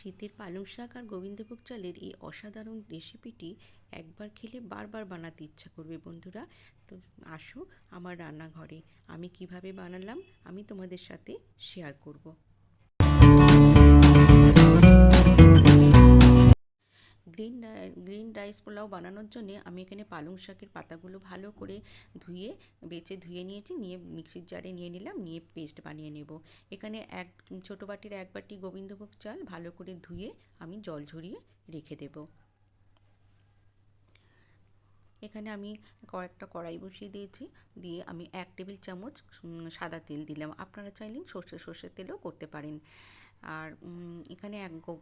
শীতের পালং শাক আর গোবিন্দভোগ চালের এই অসাধারণ রেসিপিটি একবার খেলে বারবার বানাতে ইচ্ছা করবে বন্ধুরা। তো আসো আমার রান্নাঘরে, আমি কিভাবে বানালাম আমি তোমাদের সাথে শেয়ার করব। গ্রিন রাইস পোলাও বানানোর জন্যে আমি এখানে পালং শাকের পাতাগুলো ভালো করে ধুয়ে নিয়েছি, নিয়ে মিক্সির জারে নিয়ে নিলাম, নিয়ে পেস্ট বানিয়ে নেব। এখানে ছোটো বাটির 1 বাটি গোবিন্দভোগ চাল ভালো করে ধুয়ে আমি জল ঝরিয়ে রেখে দেব। এখানে আমি কয়েকটা কড়াই বসিয়ে দিয়েছি, দিয়ে আমি 1 টেবিল চামচ সাদা তেল দিলাম। আপনারা চাইলে সর্ষের তেলও করতে পারেন। আর এখানে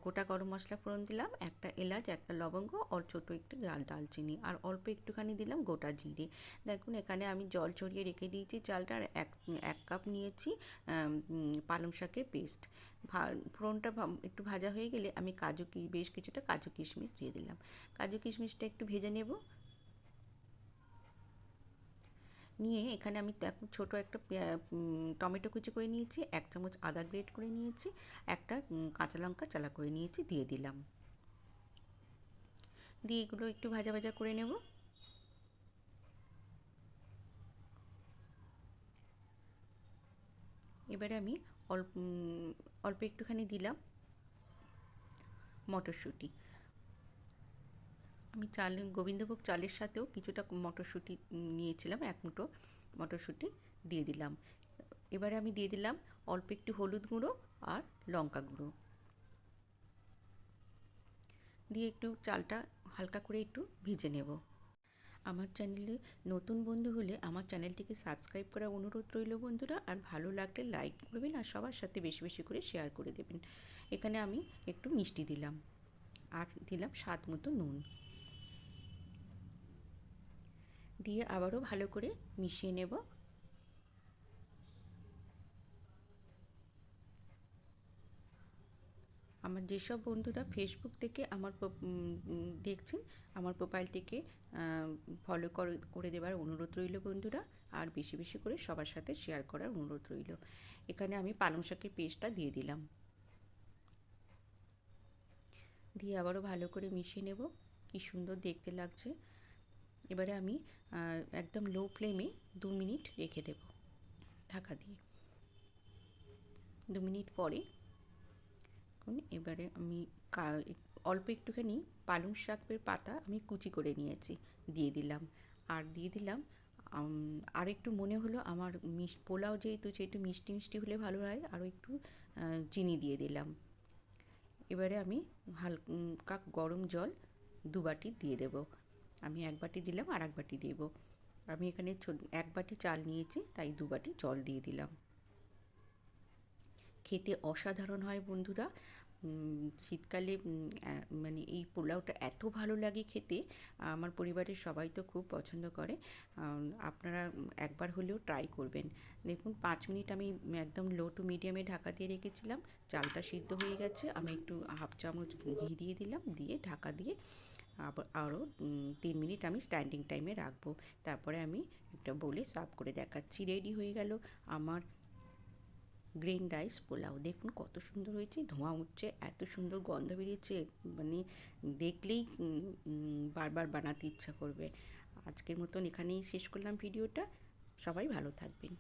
গোটা গরম মশলা ফোড়ন দিলাম, একটা এলাচ, একটা লবঙ্গ, ছোটো একটু দালচিনি, আর অল্প একটুখানি দিলাম গোটা জিরে। দেখুন এখানে আমি জল ছড়িয়ে রেখে দিয়েছি চালটা, আর এক কাপ নিয়েছি পালং শাকের পেস্ট। ফোড়নটা একটু ভাজা হয়ে গেলে আমি বেশ কিছুটা কাজু কিশমিশ দিয়ে দিলাম। কাজু কিশমিশটা একটু ভেজে নেব। নিয়ে এখানে আমি ছোটো একটা টমেটো কুচি করে নিয়েছি, 1 চামচ আদা গ্রেট করে নিয়েছি, একটা কাঁচা লঙ্কা চালা করে নিয়েছি, দিয়ে দিলাম। দিয়ে এগুলো একটু ভাজা ভাজা করে নেব। এবারে আমি অল্প একটুখানি দিলাম মটরশুঁটি। আমি গোবিন্দভোগ চালের সাথেও কিছুটা মটরশুঁটি নিয়েছিলাম, 1 মুঠো মটরশুঁটি দিয়ে দিলাম। এবারে আমি দিয়ে দিলাম অল্প একটু হলুদ গুঁড়ো আর লঙ্কা গুঁড়ো, দিয়ে একটু চালটা হালকা করে একটু ভেজে নেব। আমার চ্যানেলে নতুন বন্ধু হলে আমার চ্যানেলটিকে সাবস্ক্রাইব করার অনুরোধ রইল বন্ধুরা, আর ভালো লাগলে লাইক করবেন, আর সবার সাথে বেশি বেশি করে শেয়ার করে দেবেন। এখানে আমি একটু মিষ্টি দিলাম, আর দিলাম স্বাদ মতো নুন, দিয়ে আবারও ভালো করে মিশিয়ে নেব। আমার যেসব বন্ধুরা ফেসবুক থেকে আমার দেখছেন, আমার প্রোফাইলটিকে ফলো করে দেওয়ার অনুরোধ রইল বন্ধুরা, আর বেশি বেশি করে সবার সাথে শেয়ার করার অনুরোধ রইল। এখানে আমি পালং শাকের পেস্টটা দিয়ে দিলাম, দিয়ে আবারও ভালো করে মিশিয়ে নেব। কি সুন্দর দেখতে লাগছে। এবারে আমি একদম লো ফ্লেমে 2 মিনিট রেখে দেব ঢাকা দিয়ে। 2 মিনিট পরে এবারে আমি অল্প একটুখানি পালং শাকের পাতা আমি কুচি করে নিয়েছি, দিয়ে দিলাম। আর দিয়ে দিলাম আর একটু মনে হলো আমার পোলাও যেহেতু মিষ্টি মিষ্টি হলে ভালো হয়, আরও একটু চিনি দিয়ে দিলাম। এবারে আমি হালকা গরম জল 2 বাটি দিয়ে দেব। আমি 1 বাটি দিলাম, আর 1 বাটি দেব। আমি এখানে 1 বাটি চাল নিয়েছি, তাই 2 বাটি জল দিয়ে দিলাম। খেতে অসাধারণ হয় বন্ধুরা। শীতকালে মানে এই পোলাওটা এত ভালো লাগে খেতে, আমার পরিবারের সবাই তো খুব পছন্দ করে। আপনারা একবার হলেও ট্রাই করবেন। দেখুন 5 মিনিট আমি একদম লো টু মিডিয়ামে ঢাকা দিয়ে রেখেছিলাম। চালটা সিদ্ধ হয়ে গেছে, আমি একটু 1/2 চামচ ঘি দিয়ে দিলাম, দিয়ে ঢাকা দিয়ে আরও 3 মিনিট আমি স্ট্যান্ডিং টাইমে রাখবো। তারপরে আমি একটা বলে সার্ভ করে দেখাচ্ছি। রেডি হয়ে গেল আমার গ্রিন রাইস পোলাও। দেখুন কত সুন্দর হয়েছে, ধোঁয়া উঠছে, এত সুন্দর গন্ধ বেরিয়েছে, মানে দেখলেই বারবার বানাতে ইচ্ছা করবে। আজকের মতন এখানেই শেষ করলাম ভিডিওটা। সবাই ভালো থাকবেন।